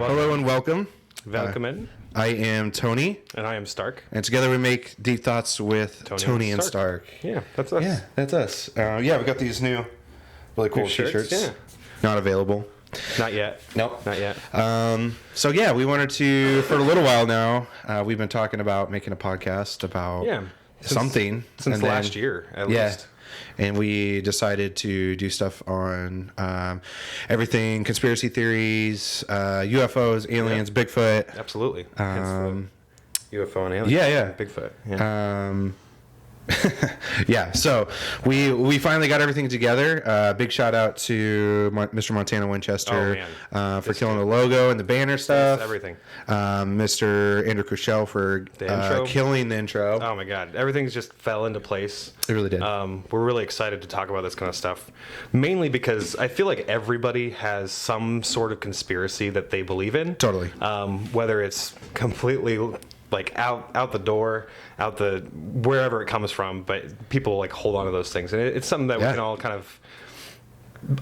Hello and welcome. Welcome in. I am Tony. And I am Stark. And together we make Deep Thoughts with Tony and Stark. Yeah, that's us. Yeah, that's us. We got these new really cool t-shirts. Yeah. Not available. Not yet. Nope. Not yet. We wanted to, for a little while now, we've been talking about making a podcast about something. Since last year, at least. And we decided to do stuff on everything, conspiracy theories, UFOs, aliens, Bigfoot. Absolutely. UFO and aliens. Yeah. Bigfoot. Yeah. So we finally got everything together. Big shout out to Mr. Montana Winchester for killing the logo and the banner stuff. Everything. Mr. Andrew Cushell for killing the intro. Oh my God, everything's just fell into place. It really did. We're really excited to talk about this kind of stuff, mainly because I feel like everybody has some sort of conspiracy that they believe in. Totally. Whether it's completely like out the door, wherever it comes from, but people like hold on to those things, and it's something that we can all kind of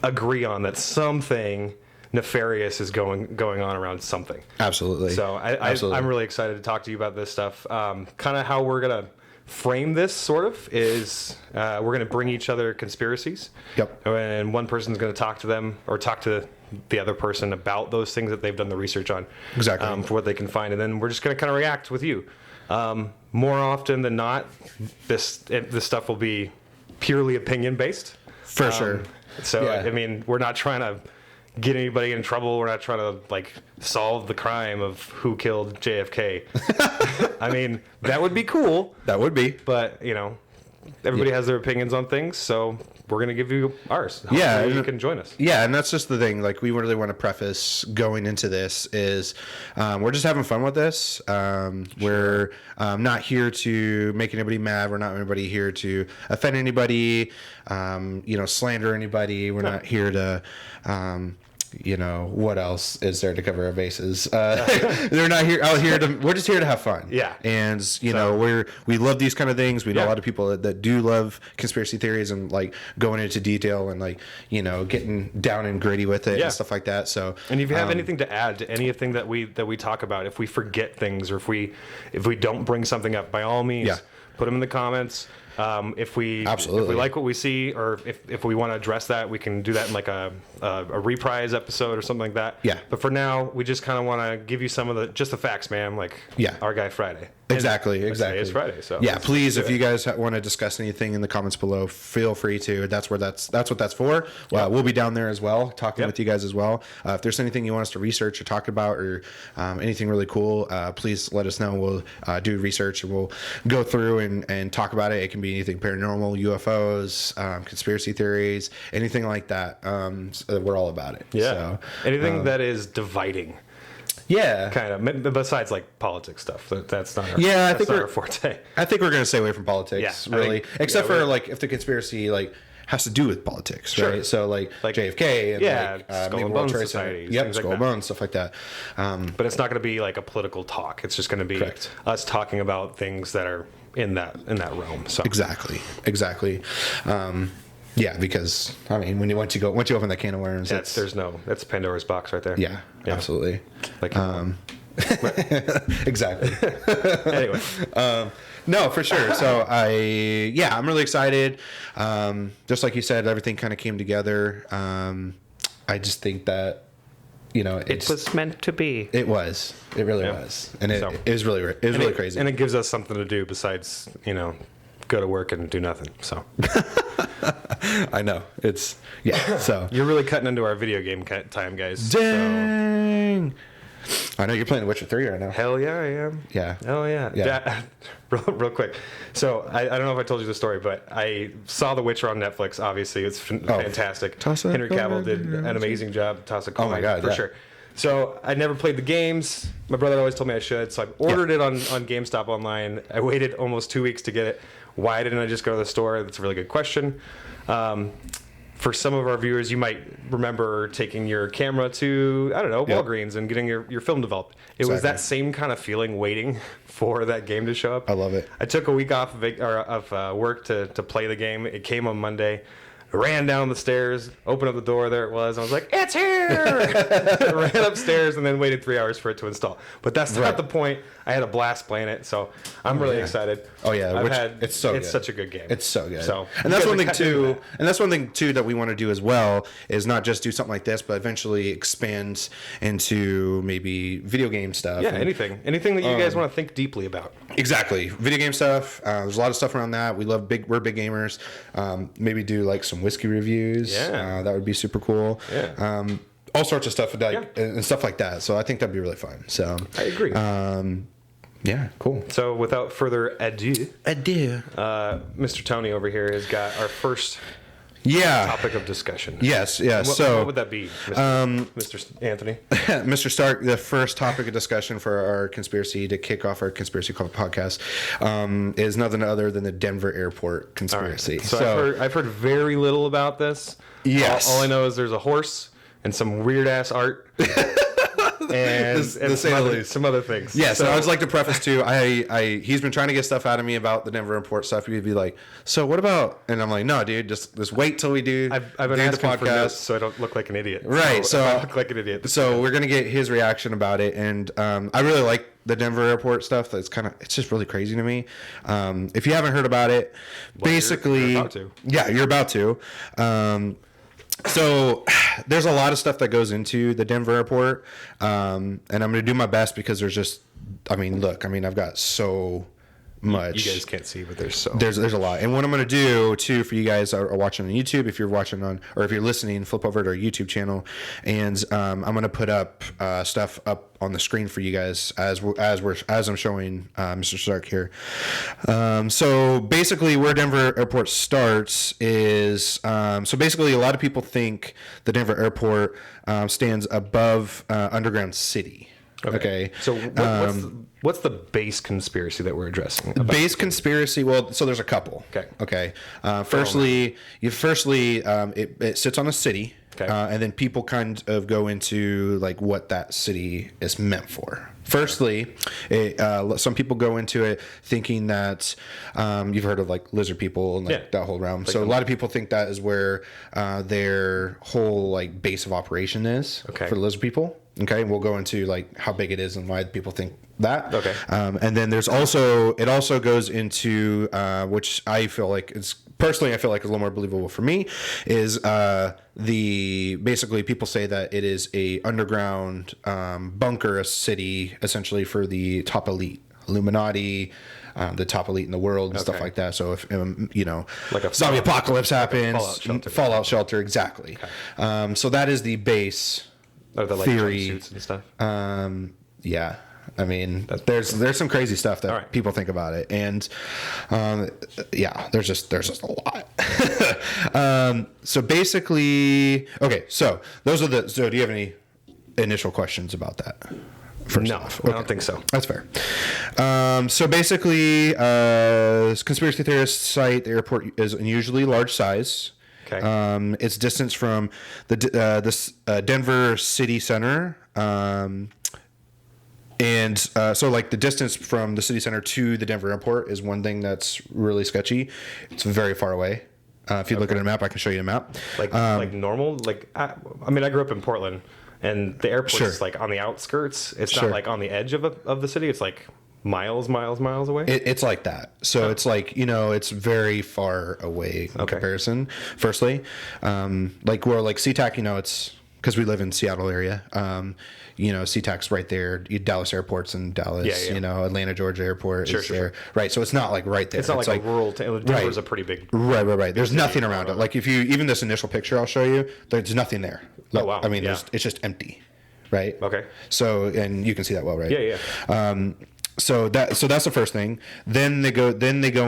agree on, that something nefarious is going on around something. Absolutely. So I'm really excited to talk to you about this stuff. Kind of how we're gonna frame this sort of is we're gonna bring each other conspiracies. Yep. And one person's gonna talk to them or talk to the other person about those things that they've done the research on. Exactly. For what they can find, and then we're just going to kind of react with you. More often than not, this stuff will be purely opinion based. For sure. So I mean, we're not trying to get anybody in trouble. We're not trying to like solve the crime of who killed JFK. I mean, that would be cool. That would be. But everybody has their opinions on things, so we're going to give you ours. Hopefully you can join us. Yeah, and that's just the thing. Like, we really want to preface going into this is we're just having fun with this. We're not here to make anybody mad. We're not anybody here to offend anybody, slander anybody. We're not here to... what else is there to cover our bases? They're not out here to. We're just here to have fun. Yeah. And we love these kind of things. We know a lot of people that do love conspiracy theories and like going into detail and like getting down and gritty with it and stuff like that. So. And if you have anything to add to anything that we talk about, if we forget things or if we don't bring something up, by all means, put them in the comments. If we like what we see, or if we want to address that, we can do that in like a reprise episode or something like that. Yeah. But for now, we just kind of want to give you some of the facts, man. Like our guy Friday. Exactly. It's Friday, so please, if you guys want to discuss anything in the comments below, feel free to. That's what that's for. We'll be down there as well, talking with you guys as well. If there's anything you want us to research or talk about, or anything really cool, please let us know. We'll do research and we'll go through and talk about it. It can be anything paranormal, UFOs, conspiracy theories, anything like that. So we're all about it. Yeah. So, anything that is dividing. Yeah, kind of. Besides, like politics stuff, that's not. I think our forte. I think we're going to stay away from politics, really, except for like if the conspiracy like has to do with politics, right? So like JFK and Skull and Bones Society, Skull and Bones, stuff like that. But it's not going to be like a political talk. It's just going to be us talking about things that are in that realm. So exactly. Because I mean, once you open that can of worms, that's Pandora's box right there. Yeah. Absolutely. Like, exactly. Anyway, no, for sure. So I'm really excited. Just like you said, everything kind of came together. I just think that it was meant to be. It was. It really was, and it was really crazy. And it gives us something to do besides go to work and do nothing. So. I know. It's so you're really cutting into our video game time, guys. Dang. So. I know you're playing The Witcher 3 right now. Hell yeah, I am. Yeah. Hell yeah. Real quick. So I don't know if I told you the story, but I saw The Witcher on Netflix. Obviously, it's fantastic. Henry Cavill did an amazing job. Toss a coin, my God, for sure. So I never played the games. My brother always told me I should, so I ordered it on GameStop online. I waited almost 2 weeks to get it. Why didn't I just go to the store? That's a really good question. For some of our viewers, you might remember taking your camera to, Walgreens and getting your film developed. It was that same kind of feeling waiting for that game to show up. I love it. I took a week off of work to play the game. It came on Monday. ran down the stairs, opened up the door, there it was. I was like, it's here! Ran upstairs and then waited 3 hours for it to install. But that's not the point. I had a blast playing it, so I'm really excited. Oh yeah, it's such a good game. It's so good. So, and that's one thing too. And that's one thing too that we want to do as well is not just do something like this, but eventually expand into maybe video game stuff. Yeah, anything that you guys want to think deeply about. Exactly, video game stuff. There's a lot of stuff around that. We're big gamers. Maybe do like some whiskey reviews. Yeah, that would be super cool. Yeah. All sorts of stuff and stuff like that. So I think that'd be really fun. So I agree. Yeah, cool. So without further ado, Mr. Tony over here has got our first topic of discussion. Yes. What would that be, Mr. Anthony? Mr. Stark, the first topic of discussion for our conspiracy to kick off our Conspiracy Club podcast is nothing other than the Denver airport conspiracy. Right. So I've heard very little about this. Yes. All I know is there's a horse and some weird ass art. And some other things. Yeah, so I would like to preface too. He's been trying to get stuff out of me about the Denver airport stuff. He'd be like, "So what about?" And I'm like, "No, dude, just wait till we do." I've been asking for notes so I don't look like an idiot. Right. So I look like an idiot. So we're gonna get his reaction about it, and I really like the Denver airport stuff. It's just really crazy to me. If you haven't heard about it, basically, you're about to. Yeah, you're about to. So there's a lot of stuff that goes into the Denver airport, and I'm going to do my best because there's I've got so much. You guys can't see, but there's a lot. And what I'm going to do too for you guys are watching on YouTube, if you're watching or if you're listening, flip over to our YouTube channel, and I'm going to put up stuff up on the screen for you guys as I'm showing Mr. Stark here. So basically, where Denver Airport starts is so basically a lot of people think the Denver Airport stands above Underground City. Okay. So what's the base conspiracy that we're addressing? Base conspiracy. Well, so there's a couple. Okay. Firstly, it sits on a city. Okay. And then people kind of go into like what that city is meant for. Firstly, some people go into it thinking that you've heard of like lizard people and that whole realm. So a lot of people think that is where their whole like base of operation is for the lizard people. Okay, we'll go into like how big it is and why people think that. Okay. And then it also goes into which I feel like I feel like it's a little more believable for me is basically people say that it is a underground bunker, a city essentially for the top elite, Illuminati. The top elite in the world and stuff like that. So if like a zombie apocalypse happens, Fallout shelter, exactly. Okay. So that is the base. Or the like theory suits and stuff. Yeah, I mean, there's some crazy stuff that people think about it, and there's just a lot. So basically, okay. So those are So do you have any initial questions about that? No, I don't think so. That's fair. So basically, conspiracy theorists cite the airport is unusually large size. Okay. Its distance from the Denver city center, so like the distance from the city center to the Denver airport is one thing that's really sketchy. It's very far away. If you look at a map, I can show you a map. Like normal. Like I grew up in Portland, and the airport is like on the outskirts. It's not like on the edge of the city. It's like miles away. It's like that. So it's like, it's very far away in comparison. Firstly, like where like SeaTac, it's because we live in Seattle area. SeaTac's right there. Dallas Airport's in Dallas. Atlanta, Georgia Airport is there. Right. So it's not like right there. It's not like a rural. Denver's a pretty big. Right. There's nothing around it. Like even this initial picture I'll show you, there's nothing there. Like, oh wow. I mean, it's just empty. Right. Okay. So and you can see that well, right? Yeah. So that's the first thing. Then they go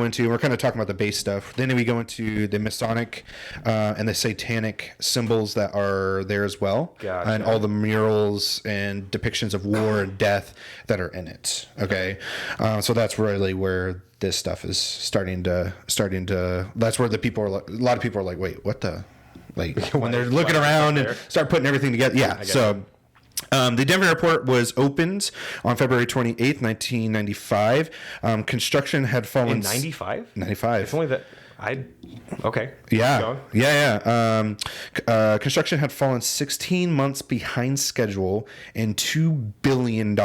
into, we're kind of talking about the base stuff. Then we go into the Masonic and the satanic symbols that are there as well. Gotcha. And all the murals and depictions of war and death that are in it. Okay. So that's really where this stuff is starting to, that's where a lot of people are like, wait, what the, like when they're looking around and start putting everything together. Yeah. So the Denver airport was opened on February 28th, 1995. Construction had fallen... In 95? 95. It's only that... Okay. Yeah. Construction had fallen 16 months behind schedule and $2 billion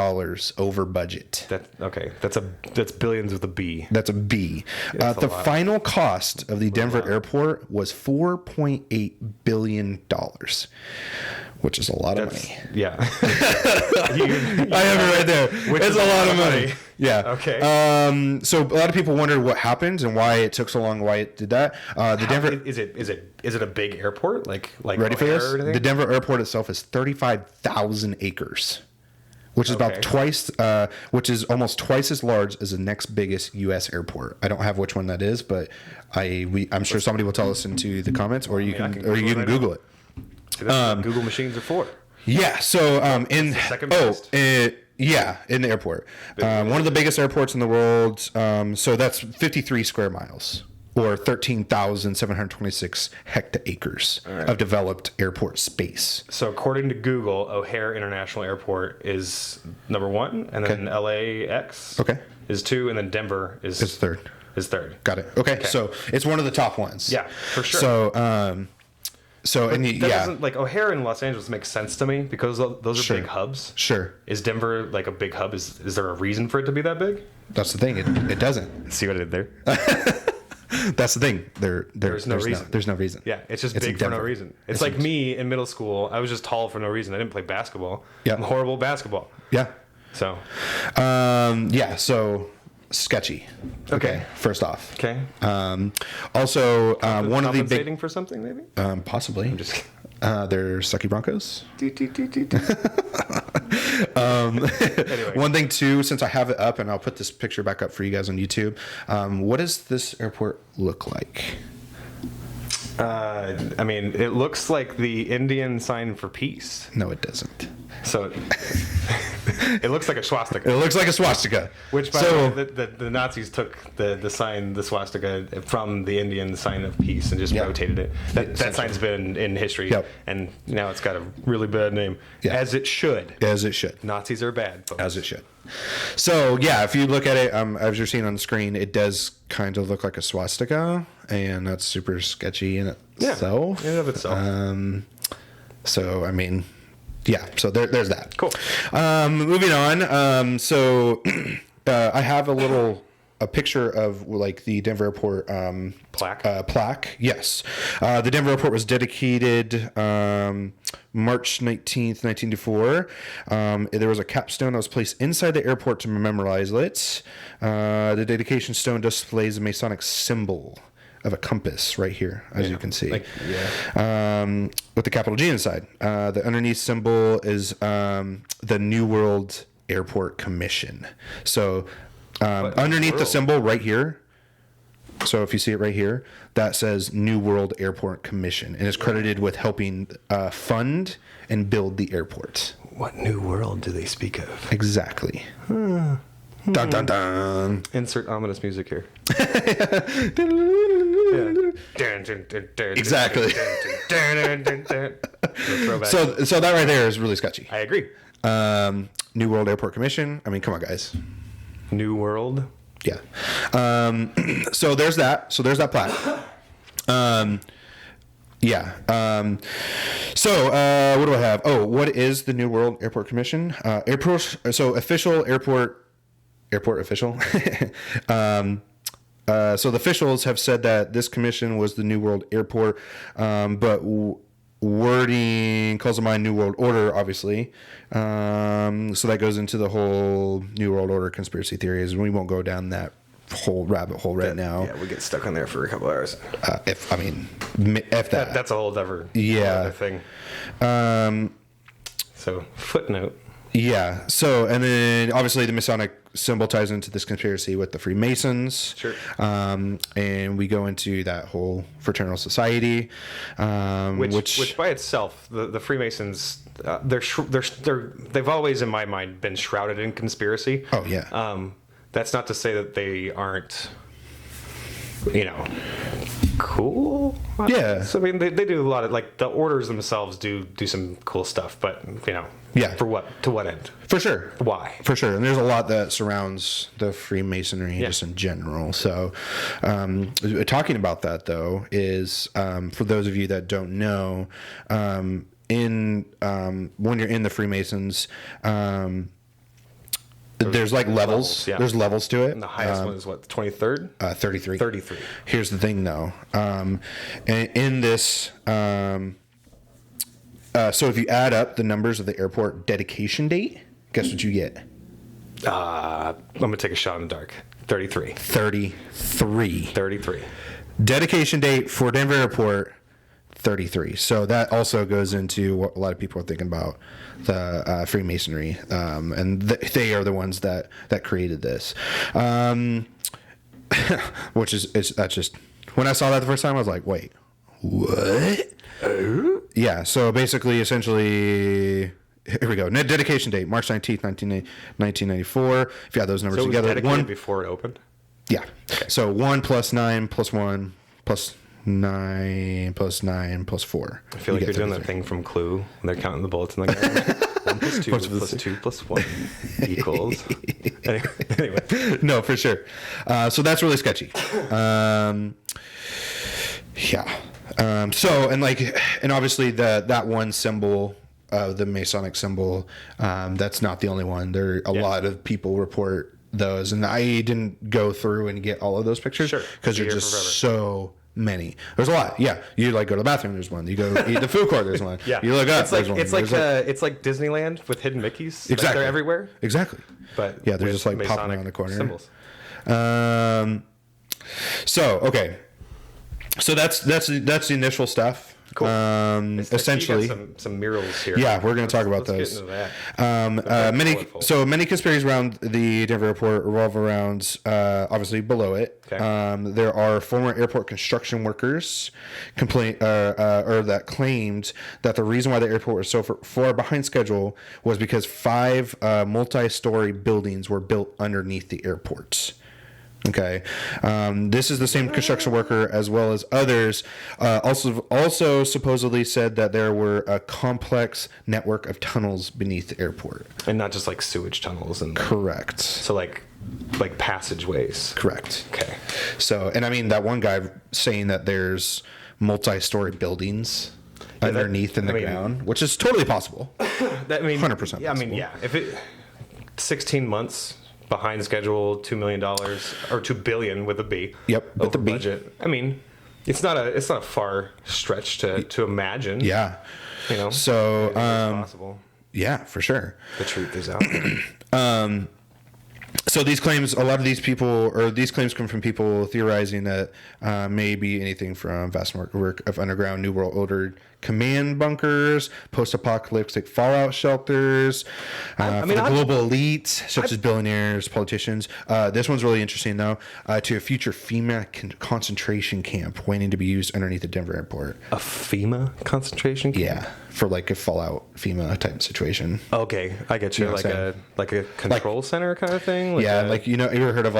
over budget. That's billions with a B. That's a B. The final cost of the Denver airport was $4.8 billion, which is a lot of money. Yeah. I have it right there. It's a lot of money. Yeah. Okay. So a lot of people wondered what happened and why it took so long, why it did that. Denver is it a big airport? Like ready for this? The Denver airport itself is 35,000 acres, which is about twice, which is almost twice as large as the next biggest U.S. airport. I don't have which one that is, but I'm sure somebody will tell us into the comments, or you can Google it. See, that's what Google machines are for. Yeah. So in the airport, one of the biggest airports in the world. So that's 53 square miles, or 13,726 hectaacres of developed airport space. So according to Google, O'Hare International Airport is number 1, and then LAX is 2, and then Denver is third. Got it. Okay. So it's one of the top ones. Yeah, for sure. So doesn't, like, O'Hare in Los Angeles makes sense to me because those are big hubs. Sure. Is Denver like a big hub? Is there a reason for it to be that big? That's the thing. It doesn't. See what I did there? That's the thing. There's no reason. There's no reason. Yeah, it's just big for no reason. It's like me in middle school. I was just tall for no reason. I didn't play basketball. Yeah. I'm horrible at basketball. Yeah. So. So sketchy. Okay. First off. Okay. Also, one of the compensating for something maybe. Possibly. I'm just kidding. They're sucky Broncos. Anyway. One thing too, since I have it up, and I'll put this picture back up for you guys on YouTube. What does this airport look like? I mean, it looks like the Indian sign for peace. No, it doesn't. So it looks like a swastika. It looks like a swastika. Which, by the way, the Nazis took the sign, the swastika, from the Indian sign of peace and just rotated it. That sign's been in history, and now it's got a really bad name. As it should. As it should. Nazis are bad, folks. As it should. So, if you look at it, as you're seeing on the screen, it does kind of look like a swastika, and that's super sketchy in itself. Yeah, in and of itself. So, I mean... Yeah, so there's that. Cool. Moving on. I have a picture of like the Denver Airport plaque. Yes, the Denver Airport was dedicated March 19th, 1994. There was a capstone that was placed inside the airport to memorialize it. The dedication stone displays a Masonic symbol of a compass right here, as you can see, with the capital G inside. The underneath symbol is the New World Airport Commission. So underneath the symbol right here, so if you see it right here, that says New World Airport Commission, and is credited with helping fund and build the airport. What new world do they speak of? Exactly. Dun dun dun. Insert ominous music here. Exactly. So that right there is really sketchy. I agree. New World Airport Commission. I mean, come on, guys. New World. Yeah. So there's that. So there's that plaque. What do I have? Oh, what is the New World Airport Commission? Official airport official. So the officials have said that this commission was the New World Airport, but wording calls to mind New World Order, obviously. So that goes into the whole New World Order conspiracy theories, and we won't go down that whole rabbit hole now. Yeah, we get stuck on there for a couple hours. If that. That's a whole other thing. So footnote. Yeah. So, and then obviously the Masonic symbol ties into this conspiracy with the Freemasons. Sure. And we go into that whole fraternal society, which by itself, the Freemasons, they've always, in my mind, been shrouded in conspiracy. Oh yeah. That's not to say that they aren't, cool. Yeah. So, I mean, they do a lot of, like, the orders themselves do some cool stuff, but, you know. Yeah. For what? To what end? For sure. Why? For sure. And there's a lot that surrounds the Freemasonry just in general. So, talking about that, though, is for those of you that don't know, when you're in the Freemasons, there's like levels. Yeah. There's levels to it. And the highest one is what, the 23rd? 33. 33. Here's the thing, though. In this, so if you add up the numbers of the airport dedication date, guess what you get? I'm going to take a shot in the dark. 33. 33. 33. Dedication date for Denver Airport, 33. So that also goes into what a lot of people are thinking about the Freemasonry, and they are the ones that created this. Which is that's just, when I saw that the first time, I was like, wait, what? Yeah. So basically, essentially. Here we go. Net dedication date, March 19th, 1994. If you add those numbers So it was together. dedicated before it opened? Yeah. Okay. So 1 plus 9 plus 1 plus 9 plus 9 plus 4. I feel like you're doing that thing from Clue when they're counting the bullets in the gun. 1 plus 2 plus 2 plus 1 equals. Anyway. No, for sure. So that's really sketchy. Yeah. And obviously that one symbol, the Masonic symbol, that's not the only one. There are a lot of people report those, and I didn't go through and get all of those pictures because there's just so many. There's a lot. Yeah, you like go to the bathroom, there's one. You go eat the food court, there's one. Yeah, you look up, it's like there's one. it's like Disneyland with hidden Mickeys. Exactly, like they're everywhere. Exactly. But yeah, they're just like Masonic popping around the corner. Symbols. So okay, so that's the initial stuff. Cool. Essentially, you got some murals here. Yeah, we're going to talk about let's those. Get into that. Many conspiracies around the Denver airport revolve around obviously below it. Okay. There are former airport construction workers that claimed that the reason why the airport was so far behind schedule was because 5 multi-story buildings were built underneath the airports. Okay, this is the same construction worker as well as others. Also supposedly said that there were a complex network of tunnels beneath the airport, and not just like sewage tunnels and correct. So like passageways. Correct. Okay. So, and I mean that one guy saying that there's multi-story buildings underneath in the ground, which is totally possible. 100%. Yeah, I mean, yeah. If it 16 months. Behind schedule, $2 million or $2 billion with a B. Yep, with the B. Budget. I mean, it's not a far stretch to imagine. Yeah. You know. So it's possible. Yeah, for sure. The truth is out there. So these claims, a lot of these claims come from people theorizing that maybe anything from vast work of underground New World Order command bunkers, post-apocalyptic fallout shelters, for the global elite, such as billionaires, politicians. This one's really interesting, though, to a future FEMA concentration camp waiting to be used underneath the Denver airport. A FEMA concentration camp? Yeah, for like a fallout FEMA type situation. Okay, I get you. Like a control center kind of thing? You ever heard of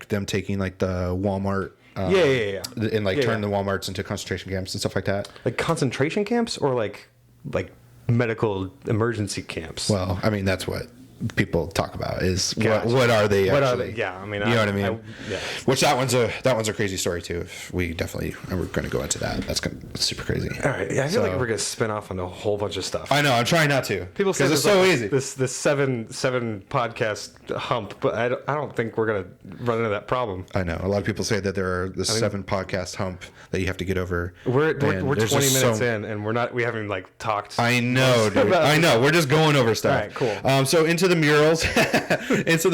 them taking like the Walmart yeah. And turn the Walmarts into concentration camps and stuff like that. Like concentration camps or like medical emergency camps? Well, I mean, that's what people talk about is what are they? What are they? Yeah, I mean, you know what I mean. Yeah. Which that one's a crazy story too. We're going to go into that. That's super crazy. All right. Yeah, I feel like we're going to spin off on a whole bunch of stuff. I know. I'm trying not to. People say it's so easy. This seven podcast hump, but I don't think we're going to run into that problem. I know. A lot of people say that there are 7 podcast hump that you have to get over. We're 20 minutes in, and we haven't even talked. I know, dude. I know. We're just going over stuff. All right, cool. So into the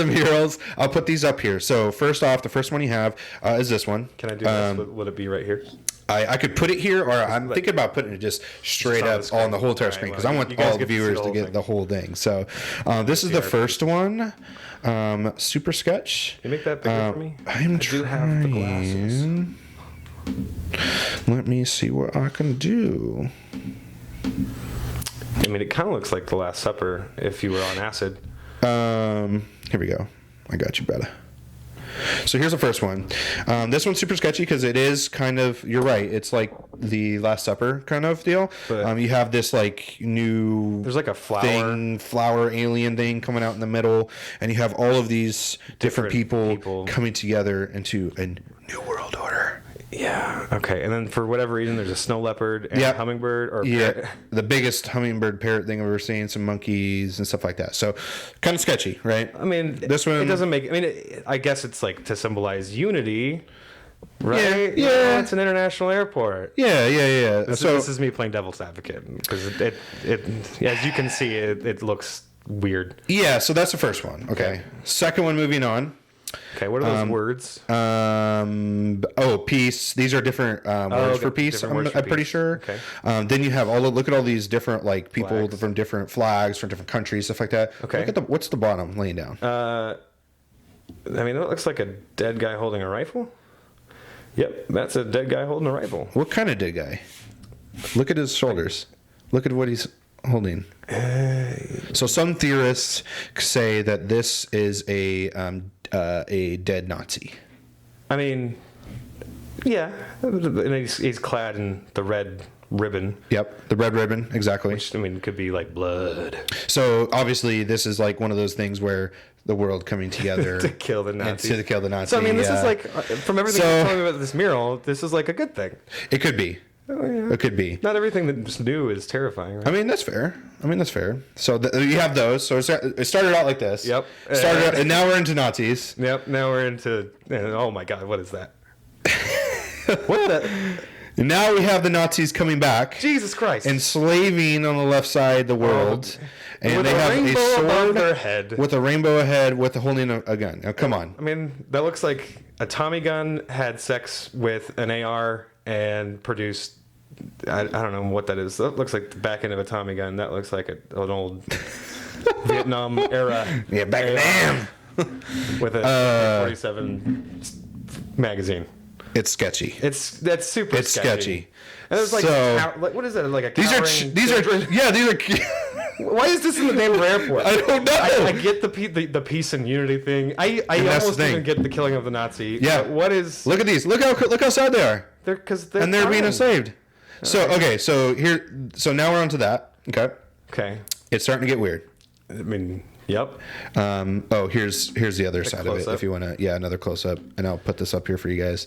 murals, I'll put these up here. So first off, the first one you have is this one. Can I do this? Would it be right here? I could put it here, or I'm thinking about putting it just straight up on the whole entire screen because I want all the viewers to get the whole thing. So this is the first one. Super sketch. Can you make that bigger for me? I do have the glasses. Let me see what I can do. I mean, it kind of looks like The Last Supper if you were on acid. Here we go. I got you, brother. So here's the first one. This one's super sketchy because it is kind of, you're right, it's like the Last Supper kind of deal. But you have this like new there's like a flower alien thing coming out in the middle, and you have all of these different people coming together into a new world order. Yeah. Okay. And then for whatever reason, there's a snow leopard and a hummingbird or parrot. The biggest hummingbird parrot thing I've ever seen. Some monkeys and stuff like that. So kind of sketchy, right? I mean, this one, it doesn't make. I mean, I guess it's like to symbolize unity, right? Yeah. It's an international airport. Yeah. This is me playing devil's advocate because it as you can see, it looks weird. Yeah. So that's the first one. Okay. Second one. Moving on. Okay, what are those words? Peace. These are different words for peace. I'm pretty sure. Okay. Then you have look at all these different like people from different flags from different countries, stuff like that. Okay. Look at what's the bottom laying down? I mean, it looks like a dead guy holding a rifle. Yep, that's a dead guy holding a rifle. What kind of dead guy? Look at his shoulders. Look at what he's holding. So some theorists say that this is a dead Nazi. I mean, yeah, and he's clad in the red ribbon. Yep, the red ribbon, exactly. Which, I mean, could be like blood. So obviously, this is like one of those things where the world coming together to kill the Nazis. To kill the Nazis. So I mean, this is like from everything you're telling me about this mural, this is like a good thing. It could be. Oh, yeah. It could be. Not everything that's new is terrifying, right? I mean, that's fair. So you have those. So it started out like this. Yep. And now we're into Nazis. Yep. Now we're into. Oh my God! What is that? What the? And now we have the Nazis coming back. Jesus Christ! Enslaving on the left side the world. And with they have a sword above their head. With a rainbow ahead, with holding a gun. Now, come on. I mean, that looks like a Tommy gun had sex with an AR and produced. I don't know what that is. That looks like the back end of a Tommy gun. That looks like an old Vietnam era. Yeah, back then. With a 47 magazine. It's sketchy. That's super sketchy. And there's like what is that? Like a these are Why is this in the Denver airport? I don't know. I get the peace and unity thing. I almost even get the killing of the Nazi. Yeah. What is? Look at these. Look how sad they are. They're being enslaved. So okay. So now we're on to that. Okay. It's starting to get weird. I mean, yep. Here's the other side of it. If you want to, another close up, and I'll put this up here for you guys.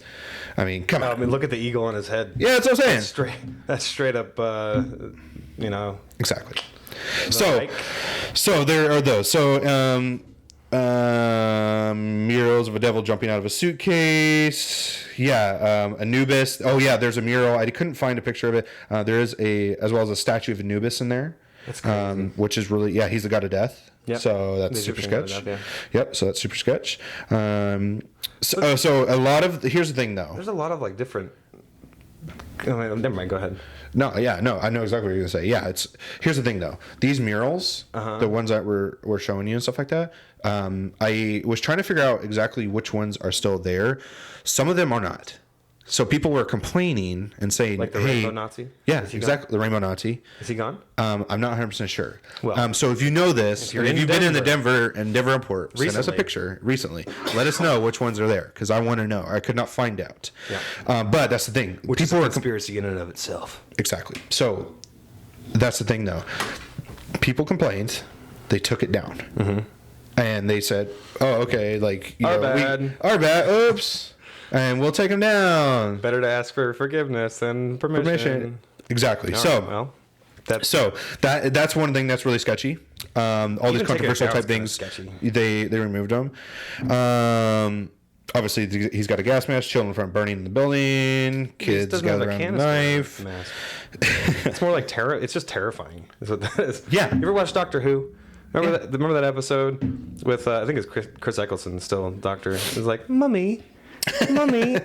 I mean, come on. I mean, look at the eagle on his head. Yeah, that's what I'm saying. That's straight up. Exactly. So there are those. So murals of a devil jumping out of a suitcase. Anubis. Oh yeah, there's a mural. I couldn't find a picture of it. There is as well as a statue of Anubis in there. That's crazy. Which is really he's the god of death. Yep. So that's super sketch. Yep. So that's super sketch. So a lot of here's the thing though. There's a lot of like different. Never mind. Go ahead. No, I know exactly what you're gonna say. Yeah, here's the thing though. These murals, the ones that we're showing you and stuff like that. I was trying to figure out exactly which ones are still there. Some of them are not. So people were complaining and saying, like the Rainbow Nazi? Yeah, exactly. The Rainbow Nazi. Is he gone? I'm not 100% sure. Well, so if you know this, if you've been in the Denver airport, recently. Send us a picture recently. Let us know which ones are there because I want to know. I could not find out. Yeah. But that's the thing. Which people is a conspiracy in and of itself. Exactly. So that's the thing, though. People complained. They took it down. Mm-hmm. And they said, oh, okay, like, our bad. Oops. And we'll take them down. Better to ask for forgiveness than permission. Exactly. That's one thing that's really sketchy. All these controversial type things, they removed them. Obviously, he's got a gas mask. Children from burning in the building. Kids gather around a knife. It's more like terror. It's just terrifying. Is what that is. Yeah. You ever watch Doctor Who? Remember that episode with I think it's Chris Eccleston still Doctor. He's like, Mummy.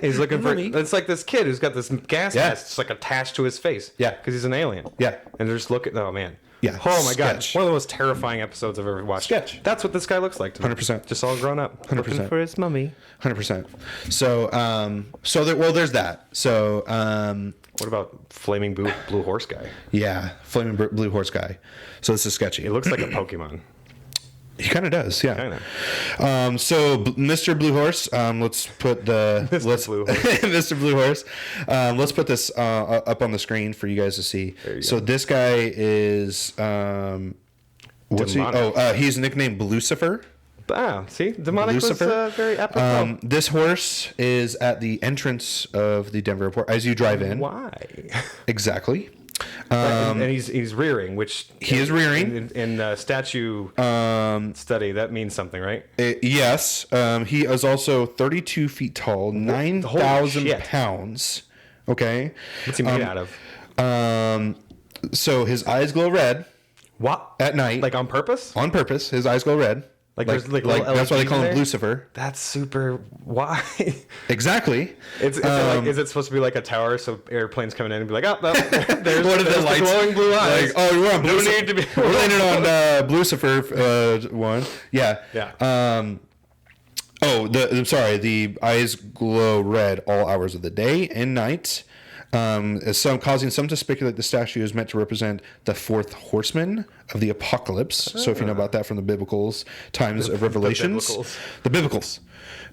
He's looking for. It's like this kid who's got this gas mask just like attached to his face. Yeah, because he's an alien. Yeah, and they're just looking. Oh man. Yeah. Oh my god. One of the most terrifying episodes I've ever watched. Sketch. That's what this guy looks like. 100%. Just all grown up. 100%. Looking for his mummy. 100%. So there's that. So what about flaming blue horse guy? Yeah, flaming blue horse guy. So this is sketchy. It looks like a Pokemon. He kind of does, yeah. Kinda. So Mr. Blue Horse, let's put the Blue Horse. Mr. Blue Horse. Let's put this up on the screen for you guys to see. So this guy is what's Demonic. he? He's nicknamed Lucifer. See, demonic Lucifer. was very apropos. This horse is at the entrance of the Denver airport as you drive in. Why? Exactly. And he's rearing, which he is rearing in statue study. That means something, right? Yes. He is also 32 feet tall, 9,000 shit. pounds. Okay. What's he made out of? So his eyes glow red. What? At night. Like on purpose? On purpose. His eyes glow red. Like there's like that's why they call him there? Lucifer. That's super. Why? Exactly. It's like, is it supposed to be like a tower so airplanes coming in and be like, oh, there's, What are there's the lights? glowing blue eyes. Like, oh, we're on No Lucifer. need to be. We're landing on Lucifer one. Yeah. Yeah. The eyes glow red all hours of the day and night. Causing some to speculate the statue is meant to represent the fourth horseman of the apocalypse. So if you know about that from the biblicals times of Revelations, the biblicals.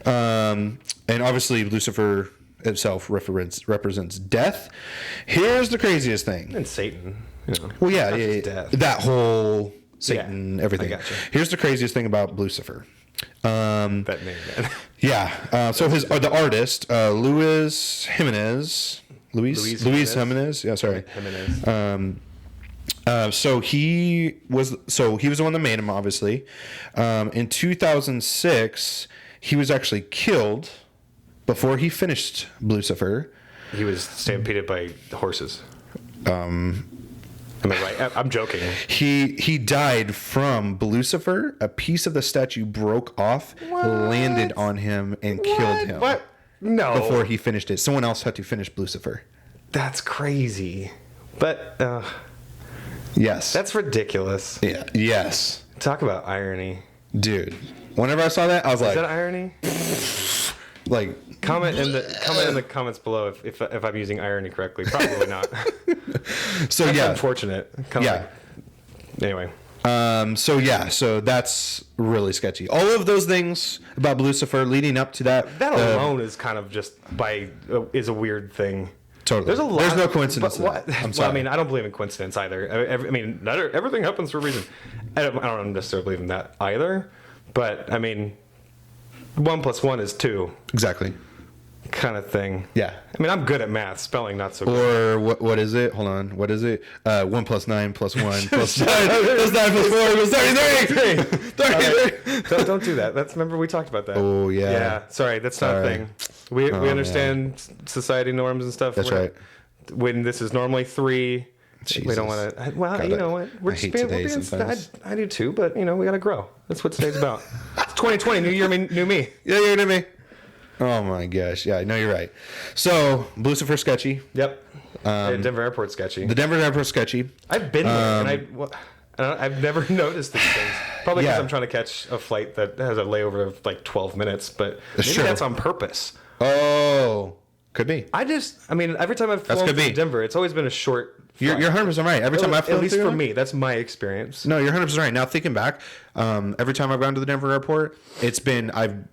And obviously Lucifer itself represents death. Here's the craziest thing. And Satan. You know, Well, yeah, death. that whole Satan, everything. I gotcha. Here's the craziest thing about Lucifer. That name, man. Yeah. So the artist, Luis Jimenez. Yeah, sorry. Jimenez. So he was the one that made him, obviously. In 2006, he was actually killed before he finished Lucifer. He was stampeded by horses. Am I right? I'm joking. He died from Lucifer. A piece of the statue broke off, landed on him, and killed him. What? No. Before he finished it. Someone else had to finish Lucifer. That's crazy. But Yes. that's ridiculous. Yeah. Yes. Talk about irony. Dude. Whenever I saw that, I was Is like, that irony? like, Comment in the comments below if I'm using irony correctly. Probably not. so That's yeah. unfortunate. Anyway. So that's really sketchy. All of those things about Lucifer leading up to that. That alone is kind of just is a weird thing. Totally. There's a lot. There's no coincidence to that. I'm sorry. Well, I mean, I don't believe in coincidence either. Everything happens for a reason. I don't necessarily believe in that either. But I mean, 1 + 1 is 2. Exactly. Kind of thing. Yeah. I mean, I'm good at math. Spelling not so good. Or what is it? Hold on. What is it? 1 + 9 + 1 + 9 + 4 = 33. 33. Don't do that. Remember we talked about that. Oh yeah. Yeah. Sorry, that's not a thing. We understand society norms and stuff. That's right. When this is normally 3, we don't want to. Well, God, you know what? We're I just hate being. today sometimes. I do too, but we got to grow. That's what today's about. It's 2020, new year, new me. Yeah, you're to me. Oh my gosh. Yeah, no, you're right. So Lucifer sketchy. Yep. Denver Airport sketchy. The Denver Airport sketchy. I've been there, and I've never noticed these things. Probably because I'm trying to catch a flight that has a layover of like 12 minutes, but maybe that's on purpose. Oh, could be. Every time I've flown to Denver, it's always been a short flight. You're 100% right. Every time I've flown at least through, for me, that's my experience. No, you're 100% right. Now thinking back, every time I've gone to the Denver airport, it's been I'm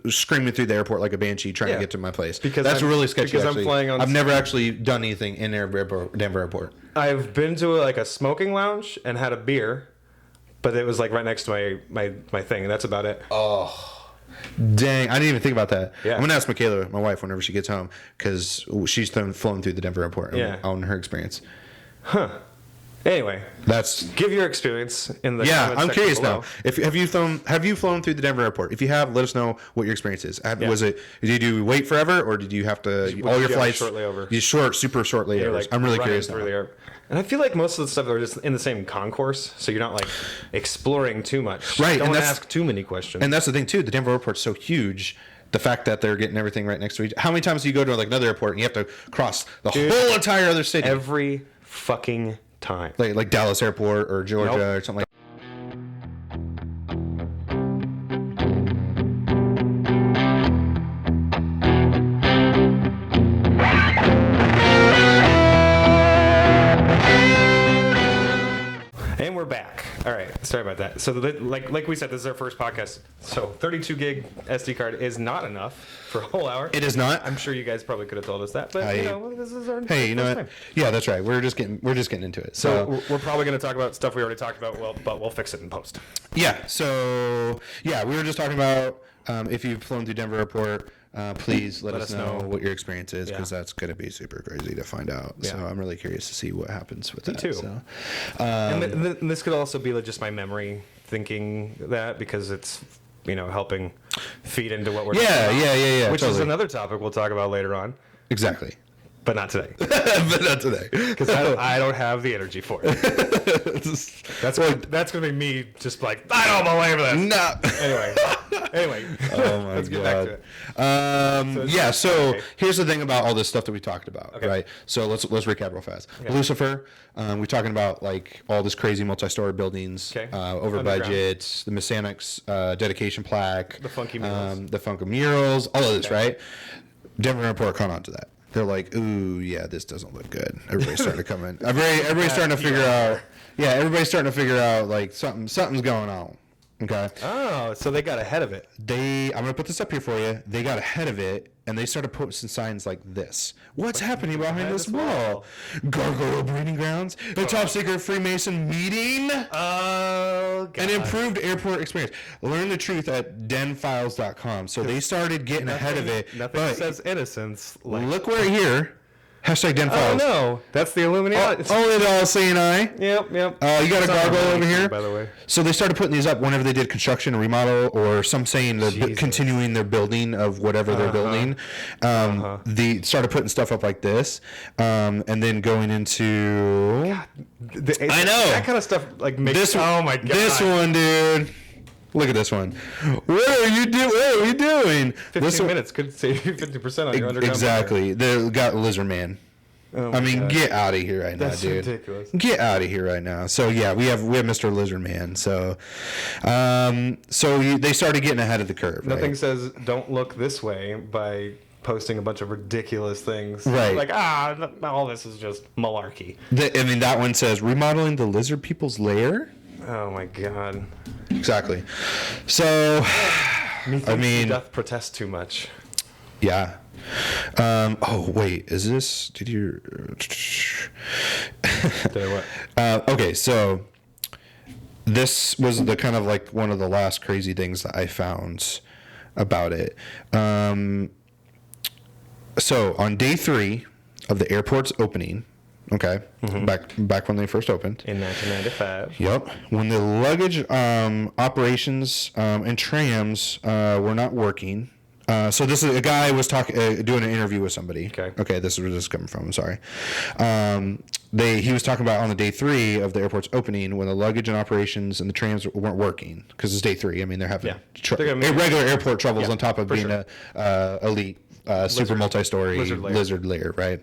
screaming through the airport like a banshee trying to get to my place. Because that's really sketchy. Because actually. I'm flying on. I've never actually done anything in Denver airport. I've been to a smoking lounge and had a beer, but it was like right next to my thing, and that's about it. Oh. Dang, I didn't even think about that. Yeah. I'm gonna ask Michaela, my wife, whenever she gets home, because she's flown through the Denver airport on her experience. Huh. Anyway, give your experience in the comments I'm section curious below. now. Have you flown through the Denver airport? If you have, let us know what your experience is. Did you wait forever, or did you have to all your flights short layover? Super short layovers. I'm really curious now. And I feel like most of the stuff are just in the same concourse, so you're not like exploring too much. Right. Don't ask too many questions. And that's the thing too. The Denver airport's so huge. The fact that they're getting everything right next to each. How many times do you go to like another airport and you have to cross the whole entire other city? Every fucking time. Like Dallas Airport or Georgia or something like. Sorry about that. So, like we said, this is our first podcast. So, 32 gig SD card is not enough for a whole hour. It is not. I'm sure you guys probably could have told us that, but this is our Hey, you know first what? time. Yeah, that's right. We're just getting into it. So we're probably going to talk about stuff we already talked about. But we'll fix it in post. Yeah. So yeah, we were just talking about if you've flown through Denver Airport. Please let us know what your experience is, because that's going to be super crazy to find out. Yeah. So I'm really curious to see what happens with that. Me too. So, and this could also be just my memory thinking that, because it's helping feed into what we're talking about. Yeah. Which is another topic we'll talk about later on. Exactly. But not today. But not today. Because I don't have the energy for it. That's going to be me just like, I don't believe this. No. Anyway. Oh my Let's God. get back to it. So here's the thing about all this stuff that we talked about, right? So let's recap real fast. Okay. Lucifer, we're talking about like all this crazy multi-story buildings, over budgets, the Messianics dedication plaque, the funky murals, all of this, right? Denver Airport caught on to that. They're like, ooh, yeah, this doesn't look good. Everybody's starting to come in. Everybody's starting to figure out. Yeah, everybody's starting to figure out like something's going on. Okay. Oh, so they got ahead of it. I'm gonna put this up here for you. They got ahead of it, and they started posting signs like this. What's happening behind this wall? Gargoyle breeding grounds, a top secret Freemason meeting, God. An improved airport experience. Learn the truth at denfiles.com. So they started getting ahead of it. Nothing says innocence. Look right here. Hashtag denfiles. Oh no, that's the Illuminati. Only the all-seeing eye. Yep. You got a gargoyle over here. By the way. So they started putting these up whenever they did construction or remodel, or some saying they're continuing their building of whatever they're building. They started putting stuff up like this, and then going into. God, I know that kind of stuff like makes. This, oh my God. This one, dude. Look at this one. What are you doing? 15 minutes could save you 50% on your underground. Exactly. They got Lizard Man. Oh I mean, get out of here right now, dude. That's ridiculous. Get out of here right now. So yeah, we have Mr. Lizard Man. So, they started getting ahead of the curve. Nothing says don't look this way by posting a bunch of ridiculous things. Right. Like, all this is just malarkey. That one says remodeling the lizard people's lair. Oh my God. Exactly. So, I mean, death protest too much. Yeah. Oh wait, is this? Did you? Did I what? Okay, so this was the kind of like one of the last crazy things that I found about it. So on day 3 of the airport's opening. Okay, back when they first opened in 1995. Yep, when the luggage operations and trams were not working. So this is a guy was doing an interview with somebody. Okay, this is where this is coming from. I'm sorry. He was talking about on the day 3 of the airport's opening when the luggage and operations and the trams weren't working, because it's day 3. I mean, they're having regular airport troubles on top of being a elite super multi-story lizard lair, right?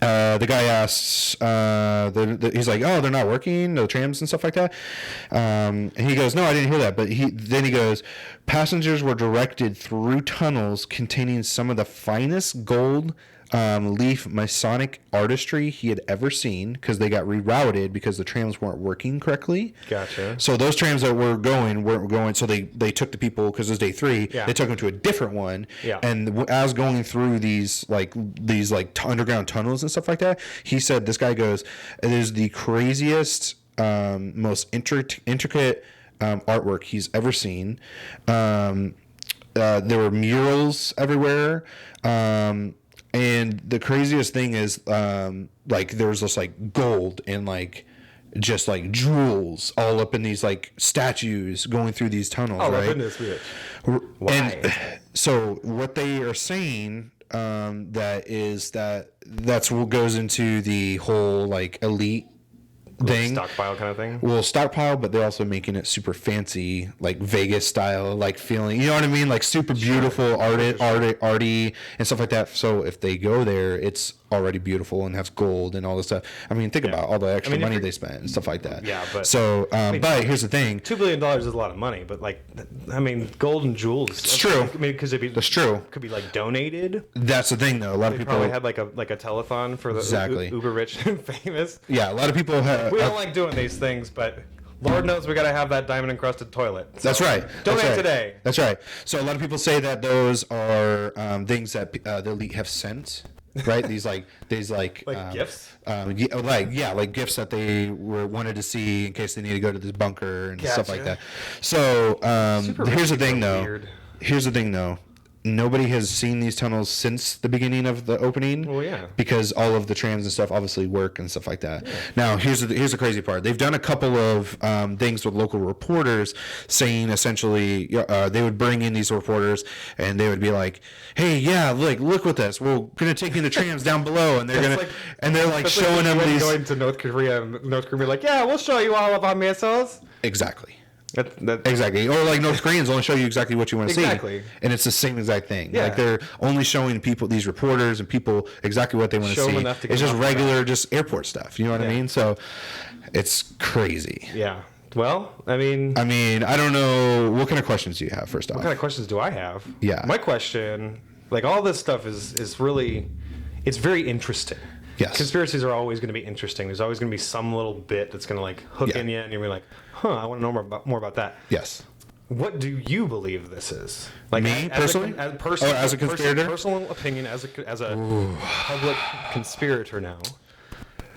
The guy asks, he's like, oh, they're not working, the trams and stuff like that. And he goes, no, I didn't hear that. But then he goes, passengers were directed through tunnels containing some of the finest gold leaf Masonic artistry he had ever seen, because they got rerouted because the trams weren't working correctly. Gotcha. So those trams that weren't going. So they took the people, because it was day 3. They took them to a different one. Yeah. And as going through these underground tunnels and stuff like that, he said, this guy goes, it is the craziest, most intricate artwork he's ever seen. There were murals everywhere. And the craziest thing is, there was this gold and just jewels all up in these statues going through these tunnels. Oh, right? Goodness, why? And so what they are saying that's what goes into the whole elite thing, stockpile kind of thing. Well, stockpile, but they're also making it super fancy, Vegas style, feeling. You know what I mean? Super beautiful, arty, and stuff like that. So if they go there, it's already beautiful and has gold and all this stuff. I mean, think about all the extra money they spent and stuff like that. Yeah, but so, but here's the thing: $2 billion is a lot of money, but like, I mean, gold and jewels. It's true. I mean, because that's true. Could be like donated. That's the thing, though. A lot of people probably had like a telethon for the uber rich and famous. Yeah, a lot of people have. We don't like doing these things, but Lord knows we gotta have that diamond encrusted toilet. So that's right. Donate today. That's right. So a lot of people say that those are things that the elite have sent. Right, these gifts, like gifts that they wanted to see in case they need to go to this bunker and stuff like that. So here's the thing, though. Here's the thing, though. Nobody has seen these tunnels since the beginning of the opening. Well, yeah. Because all of the trams and stuff obviously work and stuff like that. Yeah. Now, here's the crazy part. They've done a couple of things with local reporters saying essentially they would bring in these reporters and they would be like, hey, yeah, look with us. We're going to take you the trams down below. And they're going to, and they're like showing them these. Going to North Korea and North Korea like, yeah, we'll show you all of our missiles. Exactly. Exactly. Or like North Koreans only show you exactly what you want to see. And it's the same exact thing. Yeah. Like they're only showing people, these reporters and people exactly what they want to see. It's just regular, just airport stuff. You know what I mean? So it's crazy. Yeah. Well, I mean, I don't know. What kind of questions do you have first off? What kind of questions do I have? Yeah. My question, like all this stuff is really, it's very interesting. Yes. Conspiracies are always going to be interesting. There's always going to be some little bit that's going to like hook in you and you're gonna be like, huh, I want to know more about that. Yes. What do you believe this is? Like me personally, as a conspirator, personal opinion as a public conspirator now.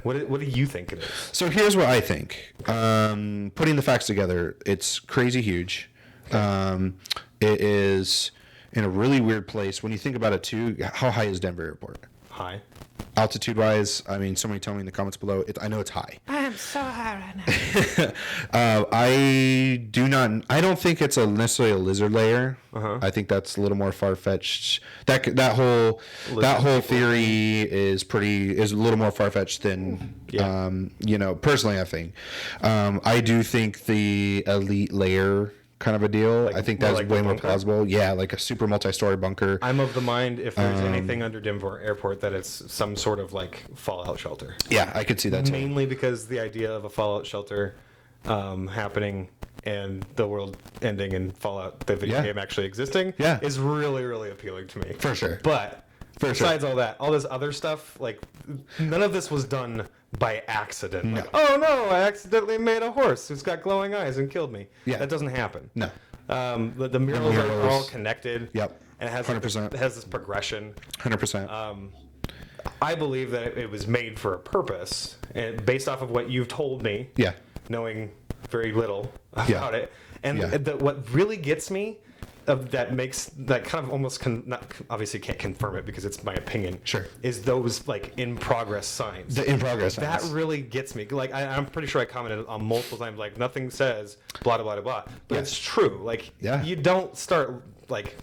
What do you think it is? So here's what I think. Putting the facts together, it's crazy huge. Okay. It is in a really weird place. When you think about it, too, how high is Denver Airport? High. Altitude-wise, I mean, somebody tell me in the comments below. I know it's high. I'm so high right I now. don't think it's necessarily a lizard layer. Uh-huh. I think that's a little more far-fetched. That whole theory is a little more far-fetched than personally I think. I do think the elite layer kind of a deal. I think that's way more plausible. Yeah, like a super multi-story bunker. I'm of the mind if there's anything under Denver Airport that it's some sort of like fallout shelter. Yeah, I could see that too. Mainly because the idea of a fallout shelter happening and the world ending and Fallout, the video game actually existing, is really, really appealing to me. For sure. But besides all that, all this other stuff, like none of this was done by accident. No. Like, oh no, I accidentally made a horse who's got glowing eyes and killed me. Yeah. That doesn't happen. No. The murals are all connected. Yep. And it has 100%. It has this progression. 100%. I believe that it was made for a purpose, and based off of what you've told me. Yeah. Knowing very little about it, and what really gets me. That makes that kind of almost obviously can't confirm it because it's my opinion. Sure. Is those like in progress signs? The in progress signs. That really gets me. Like I'm pretty sure I commented on multiple times. Like nothing says blah blah blah blah. But it's true. Like you don't start like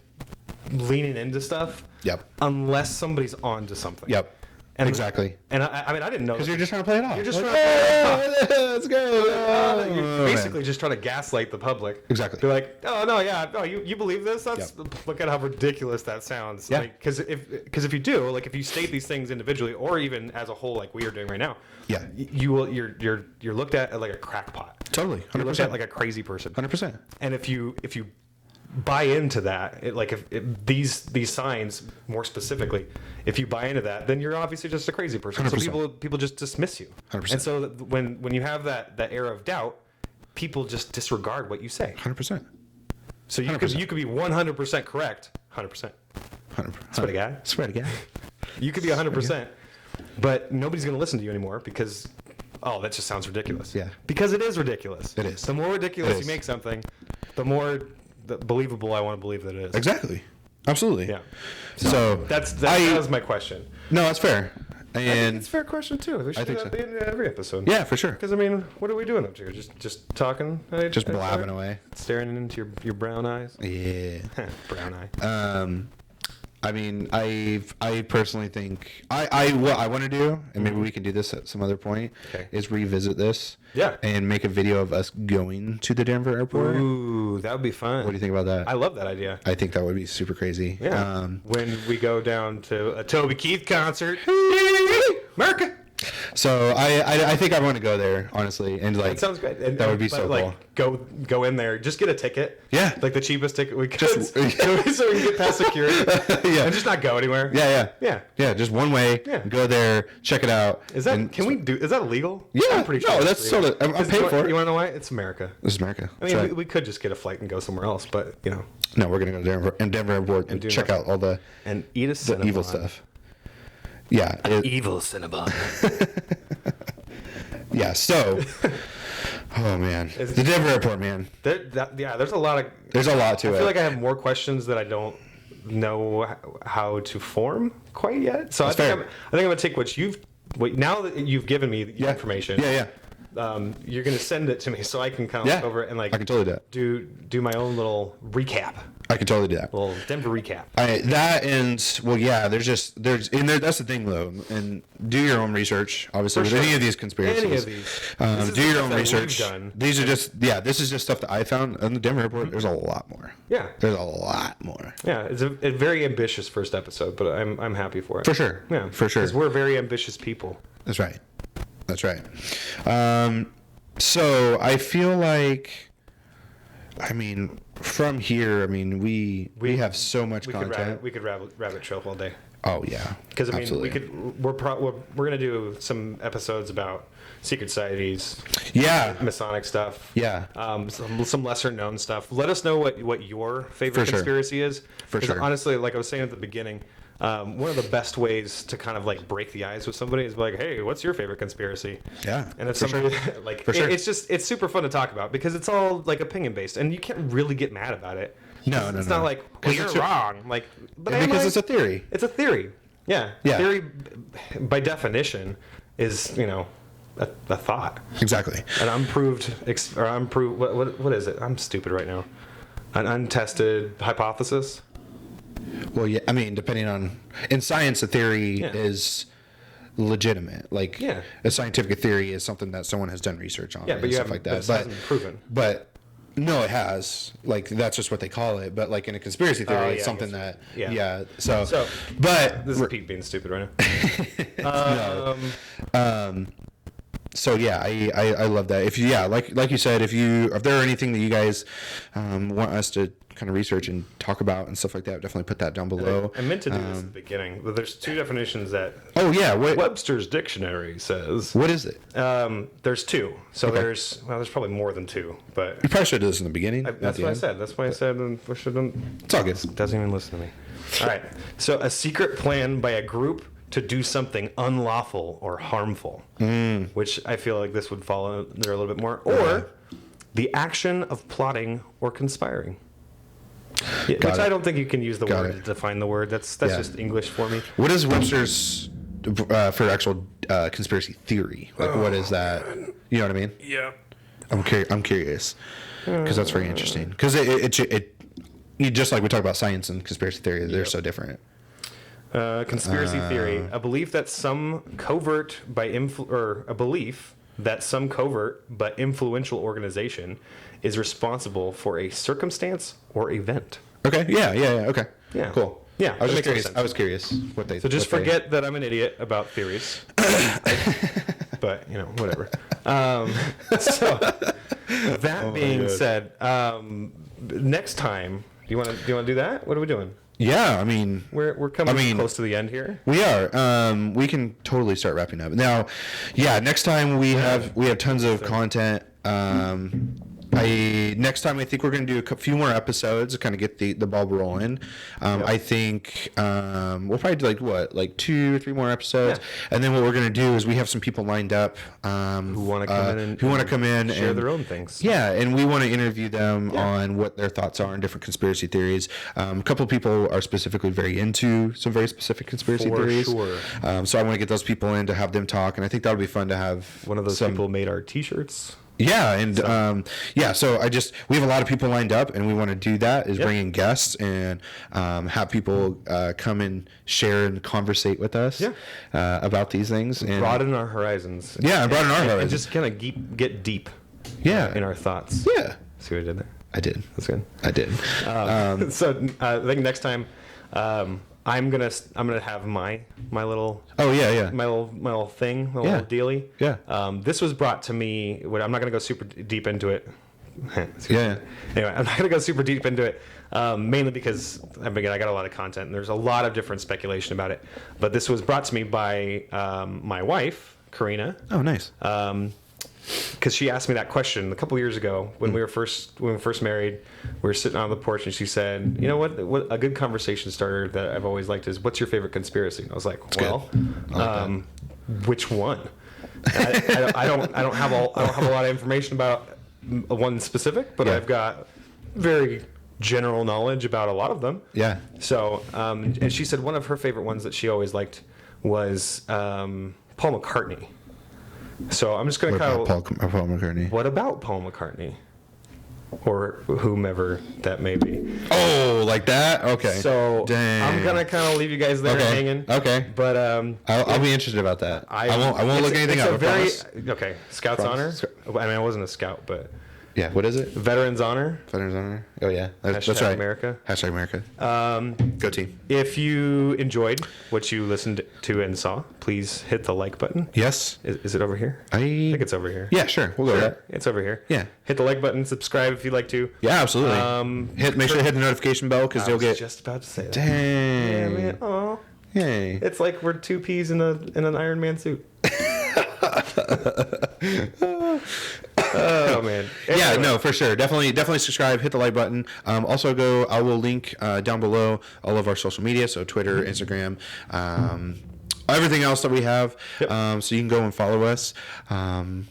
leaning into stuff. Yep. Unless somebody's on to something. Yep. And exactly. And I mean, I didn't know. Because you're just trying to play it off. You're just trying to play it off. Let's go. You're basically just trying to gaslight the public. Exactly. Be like, oh, no, yeah. Oh, you believe this? Look at how ridiculous that sounds. Yeah. Because if you do, like, if you state these things individually or even as a whole, like we are doing right now, you're looked at like a crackpot. Totally. 100%. You're looked at like a crazy person. 100%. And if you buy into that, if these signs more specifically, if you buy into that, then you're obviously just a crazy person. 100%. So people just dismiss you. 100%. And so when you have that air of doubt, people just disregard what you say. 100%. So you could be 100% correct. 100%. 100%. Swear to God. Swear to God. You could be 100%, but nobody's going to listen to you anymore because that just sounds ridiculous. Yeah. Because it is ridiculous. It is. The more ridiculous you make something, the more believable I want to believe that it is. Exactly. Absolutely. Yeah. So that was my question. No, that's fair. And I think it's a fair question too. We should do that at the end of every episode. Yeah, for sure. Because I mean, what are we doing up here? Just talking? Just blabbing away. Staring into your brown eyes? Yeah. Brown eye. I mean, I personally think what I want to do, and maybe we can do this at some other point, is revisit this. Yeah. And make a video of us going to the Denver airport. Ooh, that would be fun. What do you think about that? I love that idea. I think that would be super crazy. Yeah. When we go down to a Toby Keith concert, America. So I think I want to go there, honestly, and like That sounds great. And, that would be so cool. Go in there. Just get a ticket. Yeah. Like the cheapest ticket we could. Just- so we can get past security. Yeah. And just not go anywhere. Yeah. Just one way. Yeah. Go there, check it out. Is that? and- Is that illegal? Yeah. I'm pretty sure. No, it's that's legal. sort of. I'm 'Cause paid for it. You want to know why? It's America. This is America. I mean, we could just get a flight and go somewhere else, but you know. No, we're gonna go to Denver Airport and do check nothing. out all the And eat a Cinnabon. evil stuff. Yeah. Evil Cinnabon. Yeah. So. Oh man, the Denver Airport, man. There's a lot of. There's a lot to it. I feel like I have more questions that I don't know how to form quite yet. So That's I think fair. I'm gonna take now that you've given me the information. Yeah. You're gonna send it to me so I can kind of Yeah. look over it and like I can totally do that. do my own little recap, I can totally do that. little Denver recap. There's that's the thing though, and do your own research. Obviously, For with any sure. of these conspiracies, Any of these. This is do the your stuff own that we've research. done. These are this is just stuff that I found on the Denver Airport. There's a lot more. Yeah. There's a lot more. Yeah, it's a very ambitious first episode, but I'm happy for it. For sure. Yeah, For sure. Because we're very ambitious people. That's right. So I feel like, I mean, from here, I mean, we have so much content. We could rabbit trail all day. Oh yeah. Because I mean, absolutely. we're gonna do some episodes about secret societies, Yeah. Masonic stuff, Yeah. some lesser known stuff. Let us know what your favorite For sure. conspiracy is. For 'Cause sure. honestly, like I was saying at the beginning, one of the best ways to kind of like break the ice with somebody is be like, hey, what's your favorite conspiracy? Yeah, And it's for somebody sure. like For sure. it's super fun to talk about because it's all like opinion based, and you can't really get mad about it. No, It's no. not like, well, 'Cause you're it's a- wrong. Like, but am because I? it's a theory. It's a theory. Yeah. Yeah. Theory, by definition, is a thought, Exactly. an unproved what is it? I'm stupid right now. An untested hypothesis. Well, yeah. I mean, depending on in science, a theory Yeah. is legitimate. Like, Yeah. a scientific theory is something that someone has done research on. Yeah, but and you stuff haven't. like But that. it hasn't been proven. But no, it has. Like, that's just what they call it. But like in a conspiracy theory, Oh, it's yeah, I something guess that yeah. So, but This is Pete being stupid right now. So yeah, I love that. If you like you said, if there are anything that you guys want us to kind of research and talk about and stuff like that, definitely put that down below. I meant to do this at the beginning, but there's two definitions that Oh yeah, Webster's dictionary says. what is it? There's two. So Okay. there's probably more than two, but You probably should have this in the beginning. that's what I said. That's why I said we shouldn't. It's all good. Doesn't even listen to me. All right. So a secret plan by a group to do something unlawful or harmful, which I feel like this would fall in there a little bit more, or the action of plotting or conspiring. Yeah, which it. I don't think you can use the Got word it. to define the word. That's Yeah. just English for me. What is Webster's for actual conspiracy theory? Like, what is that? You know what I mean? Yeah. I'm curious because that's very interesting. Because it just like we talk about science and conspiracy theory, they're so different. Conspiracy theory: a belief that some covert but influential organization is responsible for a circumstance or event. Okay. Yeah. Okay. Yeah. Cool. Yeah, I was that just makes curious. sense. I was curious what they. So just what they- forget that I'm an idiot about theories. But whatever. So that being said, next time, do you want to do that? What are we doing? Yeah. I mean, We're coming I mean, close to the end here. we are. We can totally start wrapping up now. Yeah. Next time we have tons of content. Next time I think we're going to do a few more episodes to kind of get the ball rolling. I think we'll probably do like 2 or 3 more episodes, and then what we're going to do is we have some people lined up Who want to come in and share their own things. Yeah, and we want to interview them on what their thoughts are on different conspiracy theories. A couple of people are specifically very into some very specific conspiracy For theories. sure. So I want to get those people in to have them talk, and I think that would be fun to have One of those some, people made our T-shirts. Yeah, and so we have a lot of people lined up, and we want to do that. Is bring in guests and have people come and share and conversate with us about these things and broaden our horizons. Yeah, broaden our horizons. And just kind of get deep. In our thoughts. Yeah. See what I did there? I did. That's good. I did. So I think next time, I'm gonna have my little my little thing, my little dealie. Yeah. This was brought to me. I'm not gonna go super deep into it. Yeah. Anyway, I'm not gonna go super deep into it, mainly because I got a lot of content and there's a lot of different speculation about it. But this was brought to me by my wife, Karina. Oh, nice. Because she asked me that question a couple years ago when we were first married. We were sitting on the porch and she said, "You know what a good conversation starter that I've always liked is, what's your favorite conspiracy?" And I was like, which one? I don't have a lot of information about one specific, but I've got very general knowledge about a lot of them. Yeah. So and she said one of her favorite ones that she always liked was Paul McCartney. So I'm just going to kind of... Paul McCartney. What about Paul McCartney? Or whomever that may be. Oh, like that? Okay. So Dang. I'm going to kind of leave you guys there hanging. Okay. But I'll be interested about that. I won't look anything up. Okay. Scout's honor? I mean, I wasn't a scout, but... Yeah, what is it? Veterans honor. Veterans honor. Oh, yeah. That's Hashtag right. America. Hashtag America. Go team. If you enjoyed what you listened to and saw, please hit the like button. Yes. Is it over here? I think it's over here. Yeah, sure. We'll go with that. It's over here. Yeah. Hit the like button. Subscribe if you'd like to. Yeah, absolutely. Make sure to hit the notification bell because you'll get... just about to say that. Dang. Yeah, man. Aw. Hey. It's like we're two peas in an Iron Man suit. Oh man. Anyway. Yeah, no, for sure. Definitely subscribe, hit the like button. Also I will link down below all of our social media, so Twitter, Instagram, everything else that we have. Yep. So you can go and follow us.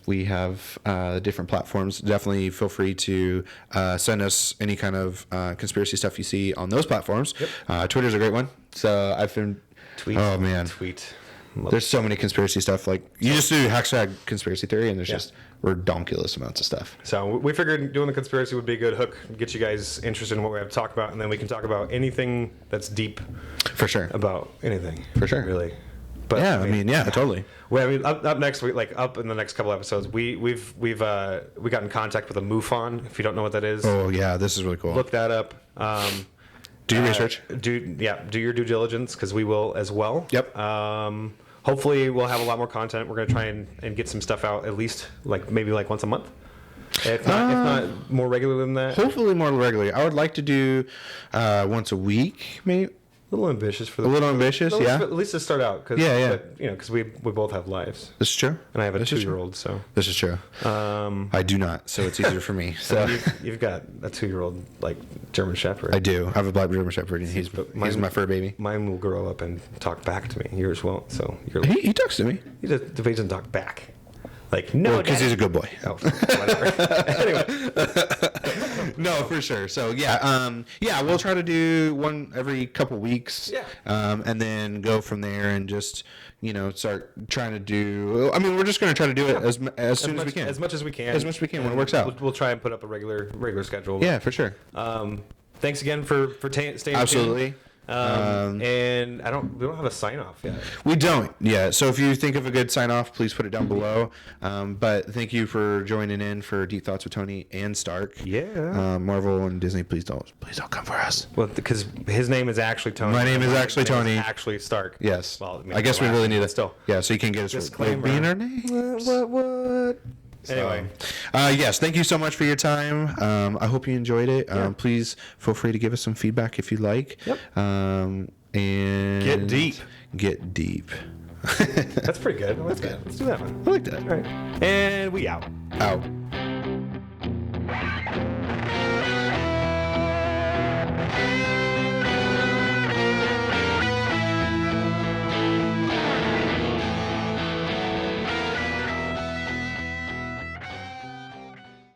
We have different platforms. Definitely feel free to send us any kind of conspiracy stuff you see on those platforms. Yep. Twitter's a great one. So I've been tweet. Oh man. Tweet. There's so many conspiracy stuff. Like you just do hashtag conspiracy theory, and there's just redonkulous amounts of stuff. So we figured doing the conspiracy would be a good hook, get you guys interested in what we have to talk about, and then we can talk about anything that's deep. For sure. About anything. For sure. Really. But yeah, I mean, totally. Well, I mean, up next week, like up in the next couple episodes, we got in contact with a MUFON. If you don't know what that is. Oh yeah, this is really cool. Look that up. Do your research. Do your due diligence because we will as well. Yep. Hopefully we'll have a lot more content. We're going to try and get some stuff out at least maybe once a month. If not more regular than that. Hopefully more regularly. I would like to do once a week, maybe. A little ambitious for a little ambitious, yeah. At least to start out, because we both have lives. This is true, and I have a 2-year-old, so this is true. I do not, so it's easier for me. So you've got a 2-year-old like German Shepherd. I do. I have a black German Shepherd, and he's my fur baby. Mine will grow up and talk back to me. Yours won't. So he talks to me. He doesn't talk back. Like no, because he's a good boy. Oh, whatever. Anyway. No, for sure. So we'll try to do one every couple weeks. Yeah. And then go from there and just start trying to do. I mean, we're just going to try to do it as soon as we can. As much as we can. As much as we can when it works out. We'll try and put up a regular schedule. Yeah, for sure. Thanks again for staying Absolutely. tuned. And we don't have a sign off yet. We don't yet. So if you think of a good sign off, please put it down below. But thank you for joining in for Deep Thoughts with Tony and Stark. Yeah. Marvel and Disney, please don't come for us. Well, because his name is actually Tony. My name is actually Tony. Actually Stark. Yes. Well, I guess we really need it still. Yeah, so you can get us disclaimer. Being our names. What? Anyway, yes, thank you so much for your time. I hope you enjoyed it. Yeah. Please feel free to give us some feedback if you'd like. Yep. And get deep. Get deep. That's pretty good. That's good. Let's do that one. I like that. All right. And we out. Out.